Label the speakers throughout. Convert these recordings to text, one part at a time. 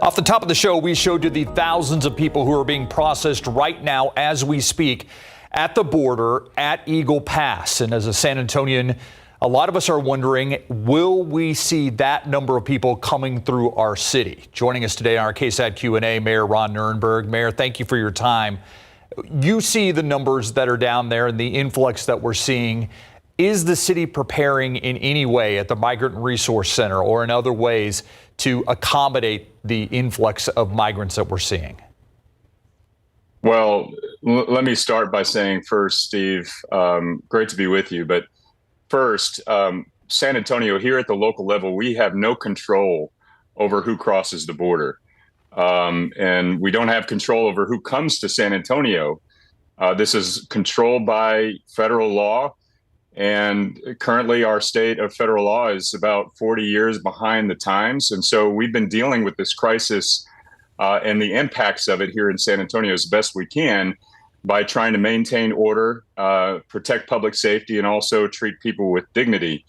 Speaker 1: Off the top of the show, we showed you the thousands of people who are being processed right now as we speak at the border at Eagle Pass. And as a San Antonian, a lot of us are wondering, will we see that number of people coming through our city? Joining us today on our KSAT Q&A, Mayor Ron Nirenberg. Mayor, thank you for your time. You see the numbers that are down there and the influx that we're seeing. Is the city preparing in any way at the Migrant Resource Center or in other ways to accommodate the influx of migrants that we're seeing?
Speaker 2: Well, let me start by saying first, Steve, great to be with you. But first, San Antonio, here at the local level, we have no control over who crosses the border. And we don't have control over who comes to San Antonio. This is controlled by federal law. And currently our state of federal law is about 40 years behind the times. And so we've been dealing with this crisis and the impacts of it here in San Antonio as best we can by trying to maintain order, protect public safety, and also treat people with dignity.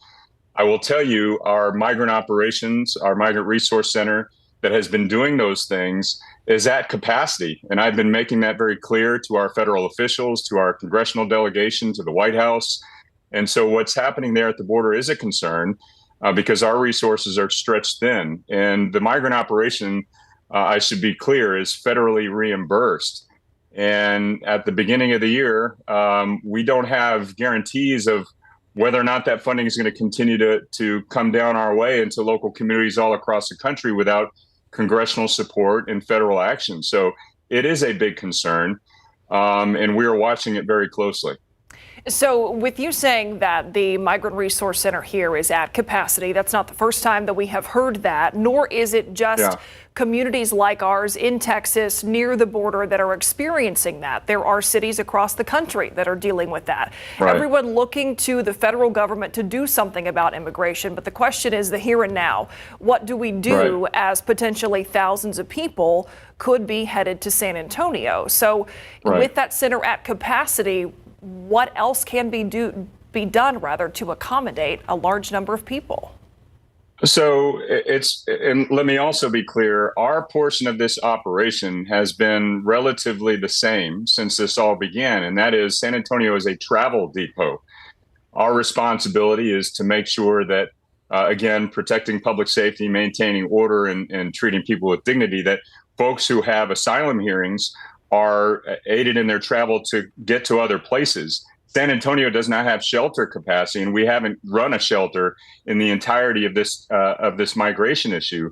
Speaker 2: I will tell you, our migrant operations, our Migrant Resource Center that has been doing those things is at capacity. And I've been making that very clear to our federal officials, to our congressional delegation, to the White House. And so what's happening there at the border is a concern because our resources are stretched thin. And the migrant operation, I should be clear, is federally reimbursed. And at the beginning of the year, we don't have guarantees of whether or not that funding is going to continue to come down our way into local communities all across the country without congressional support and federal action. So it is a big concern, and we are watching it very closely.
Speaker 3: So with you saying that the Migrant Resource Center here is at capacity, that's not the first time that we have heard that, nor is it just communities like ours in Texas near the border that are experiencing that. There are cities across the country that are dealing with that. Right. Everyone looking to the federal government to do something about immigration. But the question is the here and now. What do we do as potentially thousands of people could be headed to San Antonio? So with that center at capacity, what else can be done to accommodate a large number of people?
Speaker 2: So and let me also be clear, our portion of this operation has been relatively the same since this all began, and that is San Antonio is a travel depot. Our responsibility is to make sure that, again, protecting public safety, maintaining order, and treating people with dignity, that folks who have asylum hearings are aided in their travel to get to other places. San Antonio does not have shelter capacity, and we haven't run a shelter in the entirety of this migration issue.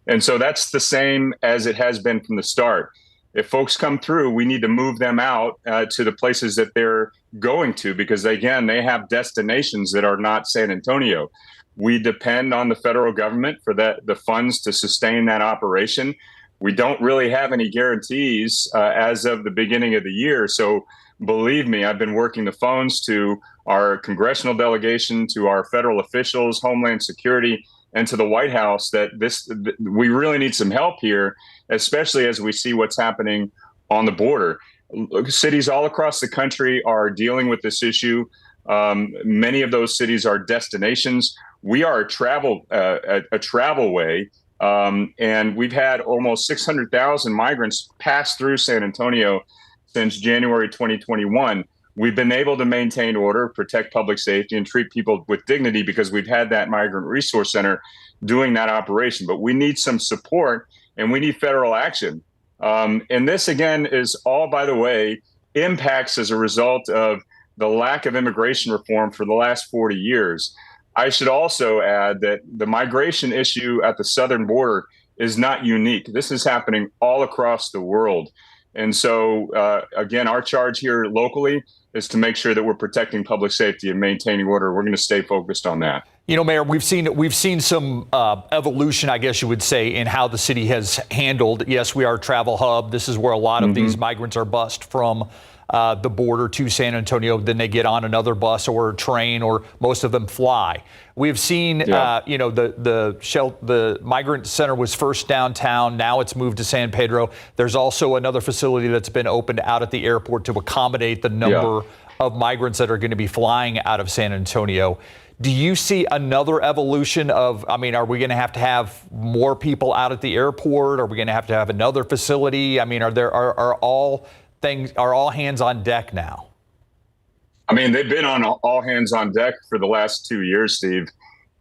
Speaker 2: And so that's the same as it has been from the start. If folks come through, we need to move them out to the places that they're going to, because again, they have destinations that are not San Antonio. We depend on the federal government for the funds to sustain that operation. We don't really have any guarantees as of the beginning of the year. So believe me, I've been working the phones to our congressional delegation, to our federal officials, Homeland Security, and to the White House that we really need some help here, especially as we see what's happening on the border. Cities all across the country are dealing with this issue. Many of those cities are destinations. We are a travel way. And we've had almost 600,000 migrants pass through San Antonio since January 2021. We've been able to maintain order, protect public safety, and treat people with dignity because we've had that Migrant Resource Center doing that operation. But we need some support, and we need federal action. And this, again, is all, by the way, impacts as a result of the lack of immigration reform for the last 40 years. I should also add that the migration issue at the southern border is not unique. This is happening all across the world. And so, again, our charge here locally is to make sure that we're protecting public safety and maintaining order. We're going to stay focused on that.
Speaker 1: You know, Mayor, we've seen some evolution, I guess you would say, in how the city has handled. Yes, we are a travel hub. This is where a lot of these migrants are bused from the border to San Antonio. Then they get on another bus or a train, or most of them fly. We've seen, you know, the migrant center was first downtown. Now it's moved to San Pedro. There's also another facility that's been opened out at the airport to accommodate the number of migrants that are going to be flying out of San Antonio. Do you see another evolution of, are we going to have more people out at the airport? Are we going to have another facility? Are all hands on deck now?
Speaker 2: They've been on all hands on deck for the last 2 years, Steve.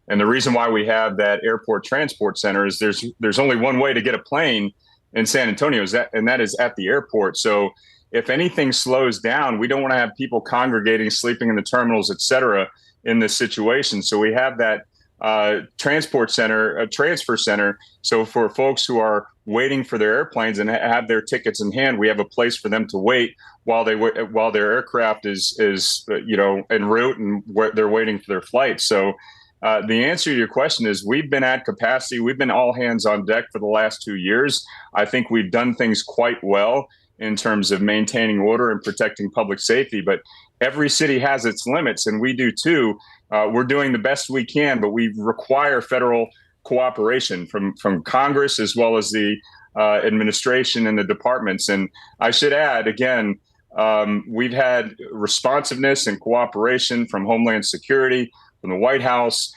Speaker 2: And the reason why we have that airport transport center is there's only one way to get a plane in San Antonio, and that is at the airport. So if anything slows down, we don't want to have people congregating, sleeping in the terminals, et cetera, in this situation. So we have that transfer center. So for folks who are waiting for their airplanes and have their tickets in hand, we have a place for them to wait while their aircraft is en route and they're waiting for their flight. So the answer to your question is we've been at capacity. We've been all hands on deck for the last 2 years. I think we've done things quite well in terms of maintaining order and protecting public safety. But every city has its limits, and we do too. We're doing the best we can, but we require federal cooperation from Congress as well as the administration and the departments. And I should add, again, we've had responsiveness and cooperation from Homeland Security, from the White House.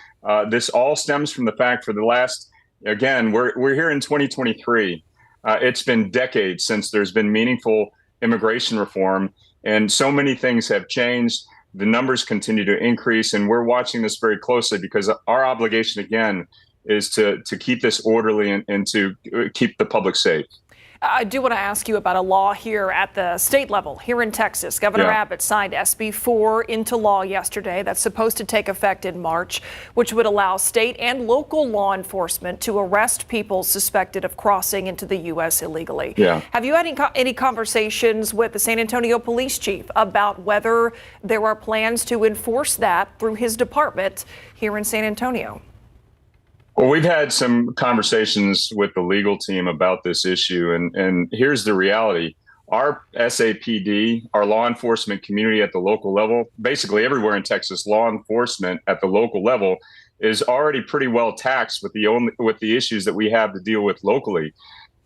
Speaker 2: This all stems from the fact for the last, again, we're here in 2023. It's been decades since there's been meaningful immigration reform, and so many things have changed. The numbers continue to increase, and we're watching this very closely because our obligation, again, is to keep this orderly and to keep the public safe.
Speaker 3: I do want to ask you about a law here at the state level here in Texas. Governor Abbott signed SB 4 into law yesterday. That's supposed to take effect in March, which would allow state and local law enforcement to arrest people suspected of crossing into the U.S. illegally. Have you had any conversations with the San Antonio police chief about whether there are plans to enforce that through his department here in San Antonio?
Speaker 2: Well, we've had some conversations with the legal team about this issue, and here's the reality. Our SAPD, our law enforcement community at the local level, basically everywhere in Texas, law enforcement at the local level is already pretty well taxed with the issues that we have to deal with locally.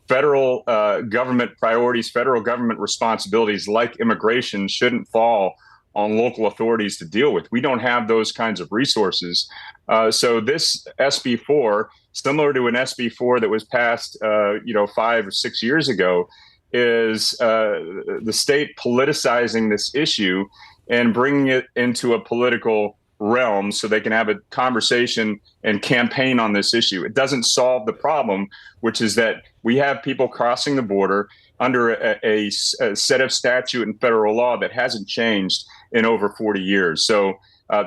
Speaker 2: Federal government priorities, federal government responsibilities like immigration shouldn't fall on local authorities to deal with. We don't have those kinds of resources. So this SB 4, similar to an SB 4 that was passed 5 or 6 years ago, is the state politicizing this issue and bringing it into a political realm so they can have a conversation and campaign on this issue. It doesn't solve the problem, which is that we have people crossing the border under a set of statute and federal law that hasn't changed in over 40 years. So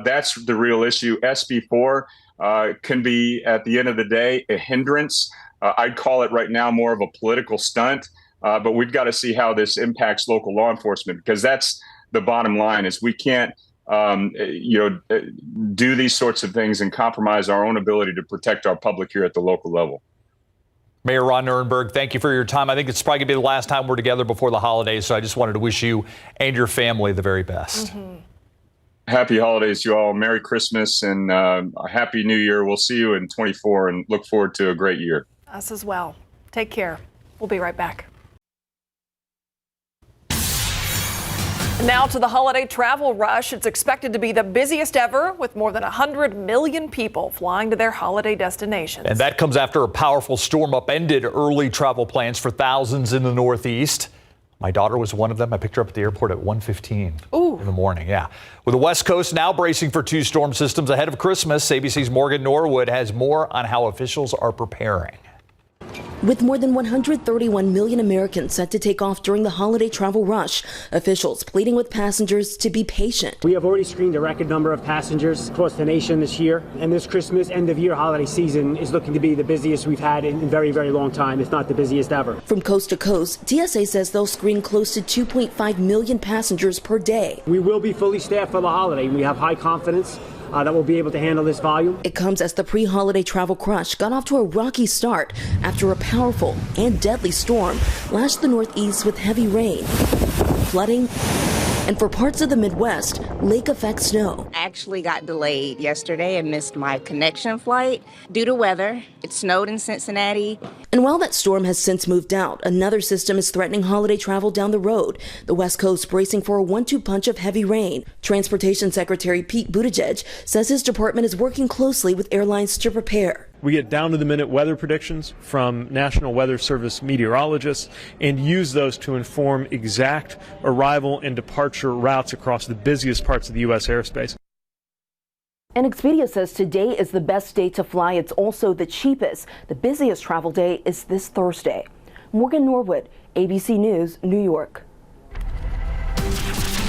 Speaker 2: that's the real issue. SB 4 can be, at the end of the day, a hindrance. I'd call it right now more of a political stunt, but we've got to see how this impacts local law enforcement, because that's the bottom line, is we can't do these sorts of things and compromise our own ability to protect our public here at the local level.
Speaker 1: Mayor Ron Nirenberg, thank you for your time. I think it's probably going to be the last time we're together before the holidays, so I just wanted to wish you and your family the very best.
Speaker 2: Happy holidays, you all. Merry Christmas and a Happy New Year. We'll see you in 24 and look forward to a great year.
Speaker 3: Us as well. Take care. We'll be right back. Now to the holiday travel rush. It's expected to be the busiest ever, with more than 100 million people flying to their holiday destinations. And that comes after a powerful storm upended early travel plans for thousands in the Northeast. My daughter was one of them. I picked her up at the airport at 1:15 in the morning. With the West Coast now bracing for 2 storm systems ahead of Christmas, ABC's Morgan Norwood has more on how officials are preparing.
Speaker 4: With more than 131 million Americans set to take off during the holiday travel rush, officials pleading with passengers to be patient.
Speaker 5: We have already screened a record number of passengers across the nation this year, and this Christmas end-of-year holiday season is looking to be the busiest we've had in a very, very long time, if not the busiest ever.
Speaker 4: From coast to coast, TSA says they'll screen close to 2.5 million passengers per day.
Speaker 5: We will be fully staffed for the holiday, and we have high confidence that we'll be able to handle this volume.
Speaker 4: It comes as the pre-holiday travel crush got off to a rocky start after a powerful and deadly storm lashed the Northeast with heavy rain, flooding, and for parts of the Midwest, lake effect snow.
Speaker 6: actually got delayed yesterday and missed my connection flight due to weather. It snowed in Cincinnati.
Speaker 4: And while that storm has since moved out, another system is threatening holiday travel down the road. The West Coast bracing for a 1-2 punch of heavy rain. Transportation Secretary Pete Buttigieg says his department is working closely with airlines to prepare.
Speaker 7: We get down-to-the-minute weather predictions from National Weather Service meteorologists and use those to inform exact arrival and departure routes across the busiest parts of the U.S. airspace.
Speaker 4: And Expedia says today is the best day to fly. It's also the cheapest. The busiest travel day is this Thursday. Morgan Norwood, ABC News, New York.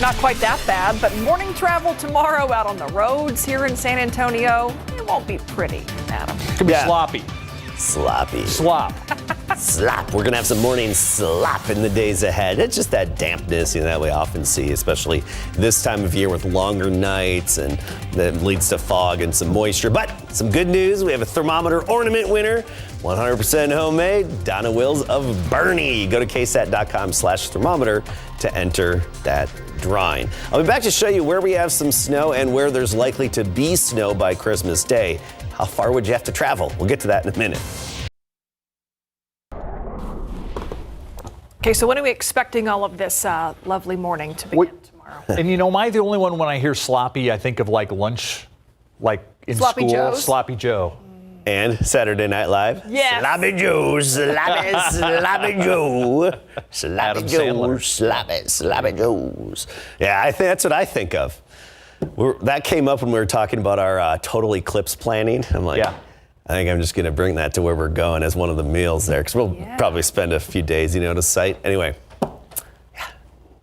Speaker 3: Not quite that bad, but morning travel tomorrow out on the roads here in San Antonio, it won't be pretty, Adam.
Speaker 1: It could be sloppy.
Speaker 8: Sloppy.
Speaker 1: Slop.
Speaker 8: Slop. We're going to have some morning slop in the days ahead. It's just that dampness that we often see, especially this time of year with longer nights, and that leads to fog and some moisture. But some good news. We have a thermometer ornament winner, 100% homemade, Donna Wills of Bernie. Go to KSAT.com/thermometer to enter that drawing. I'll be back to show you where we have some snow and where there's likely to be snow by Christmas Day. How far would you have to travel? We'll get to that in a minute.
Speaker 3: Okay, so when are we expecting all of this lovely morning to begin tomorrow?
Speaker 1: And am I the only one when I hear sloppy, I think of like lunch, like in
Speaker 3: Sloppy
Speaker 1: school?
Speaker 3: Joe's?
Speaker 1: Sloppy Joe.
Speaker 8: And Saturday Night Live.
Speaker 3: Yes.
Speaker 8: Sloppy Joe, sloppy Joe. Sloppy
Speaker 1: Adam
Speaker 8: Joe,
Speaker 1: Sandler.
Speaker 8: sloppy Joes. Yeah, I think that's what I think of. That came up when we were talking about our total eclipse planning. I'm like,
Speaker 1: Yeah.
Speaker 8: I think I'm just going to bring that to where we're going as one of the meals there, because we'll probably spend a few days, to site. Anyway, yeah,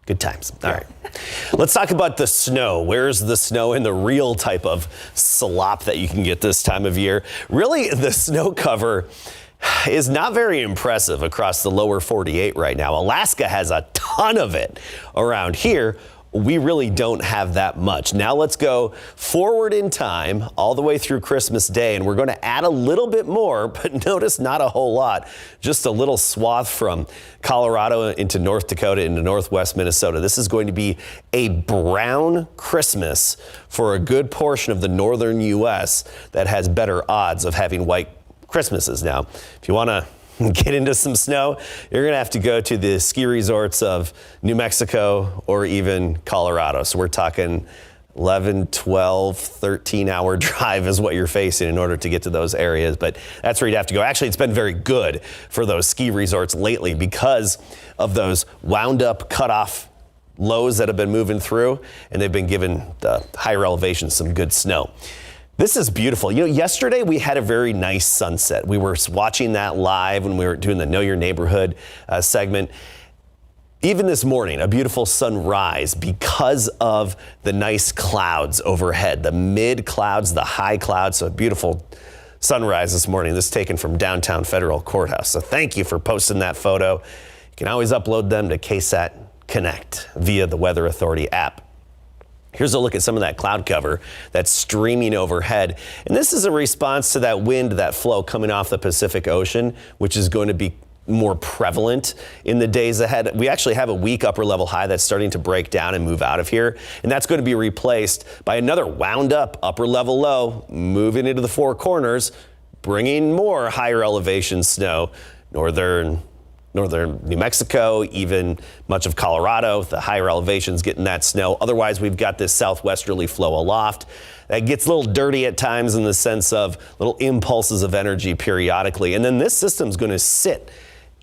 Speaker 8: good times. All right. Let's talk about the snow. Where's the snow and the real type of slop that you can get this time of year? Really, the snow cover is not very impressive across the lower 48 right now. Alaska has a ton of it around here. We really don't have that much. Now let's go forward in time all the way through Christmas Day, and we're going to add a little bit more, but notice not a whole lot. Just a little swath from Colorado into North Dakota into northwest Minnesota. This is going to be a brown Christmas for a good portion of the northern U.S. that has better odds of having white Christmases. Now, if you want to get into some snow, you're going to have to go to the ski resorts of New Mexico or even Colorado. So we're talking 11, 12, 13-hour drive is what you're facing in order to get to those areas. But that's where you'd have to go. Actually, it's been very good for those ski resorts lately because of those wound up cutoff lows that have been moving through, and they've been giving the higher elevations some good snow. This is beautiful. Yesterday we had a very nice sunset. We were watching that live when we were doing the Know Your Neighborhood segment. Even this morning, a beautiful sunrise because of the nice clouds overhead, the mid clouds, the high clouds. So a beautiful sunrise this morning. This is taken from downtown Federal Courthouse. So thank you for posting that photo. You can always upload them to KSAT Connect via the Weather Authority app. Here's a look at some of that cloud cover that's streaming overhead. And this is a response to that wind, that flow coming off the Pacific Ocean, which is going to be more prevalent in the days ahead. We actually have a weak upper level high that's starting to break down and move out of here. And that's going to be replaced by another wound up upper level low moving into the Four Corners, bringing more higher elevation snow, northern New Mexico, even much of Colorado, the higher elevations getting that snow. Otherwise, we've got this southwesterly flow aloft. That gets a little dirty at times in the sense of little impulses of energy periodically. And then this system's going to sit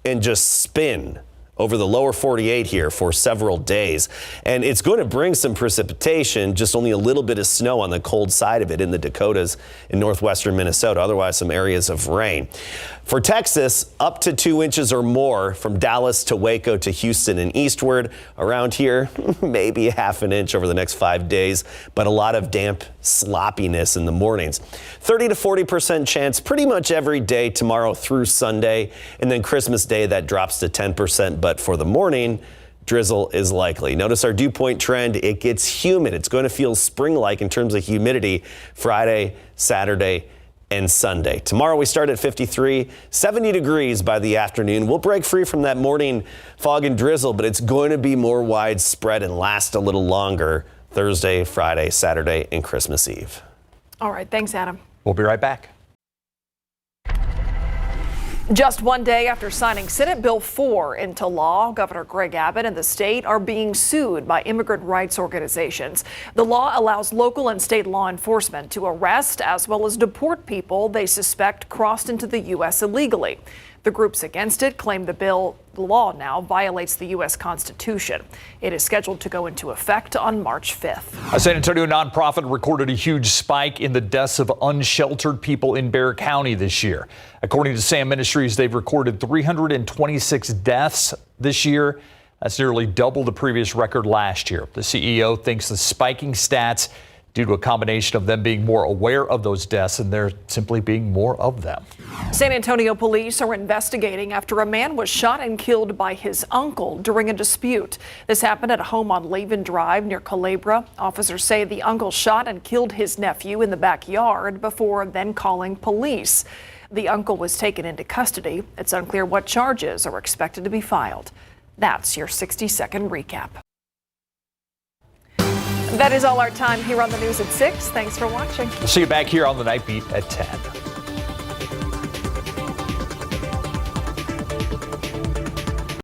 Speaker 8: and just spin over the lower 48 here for several days. And it's going to bring some precipitation, just only a little bit of snow on the cold side of it in the Dakotas in northwestern Minnesota, otherwise some areas of rain. For Texas, up to 2 inches or more from Dallas to Waco to Houston and eastward. Around here, maybe half an inch over the next 5 days, but a lot of damp sloppiness in the mornings. 30 to 40% chance pretty much every day tomorrow through Sunday. And then Christmas Day, that drops to 10%. But for the morning, drizzle is likely. Notice our dew point trend. It gets humid. It's going to feel spring-like in terms of humidity Friday, Saturday, and Sunday. Tomorrow we start at 53, 70 degrees by the afternoon. We'll break free from that morning fog and drizzle, but it's going to be more widespread and last a little longer Thursday, Friday, Saturday, and Christmas Eve.
Speaker 3: All right. Thanks, Adam.
Speaker 1: We'll be right back.
Speaker 3: Just one day after signing Senate Bill 4 into law, Governor Greg Abbott and the state are being sued by immigrant rights organizations. The law allows local and state law enforcement to arrest as well as deport people they suspect crossed into the U.S. illegally. The groups against it claim the law now violates the U.S. Constitution. It is scheduled to go into effect on March 5th.
Speaker 1: A San Antonio nonprofit recorded a huge spike in the deaths of unsheltered people in Bexar County this year. According to SAM Ministries, they've recorded 326 deaths this year. That's nearly double the previous record last year. The CEO thinks the spiking stats due to a combination of them being more aware of those deaths and there simply being more of them.
Speaker 3: San Antonio police are investigating after a man was shot and killed by his uncle during a dispute. This happened at a home on Laven Drive near Culebra. Officers say the uncle shot and killed his nephew in the backyard before then calling police. The uncle was taken into custody. It's unclear what charges are expected to be filed. That's your 60-second recap. That is all our time here on the news at 6. Thanks for watching.
Speaker 1: We'll see you back here on the Night Beat at 10.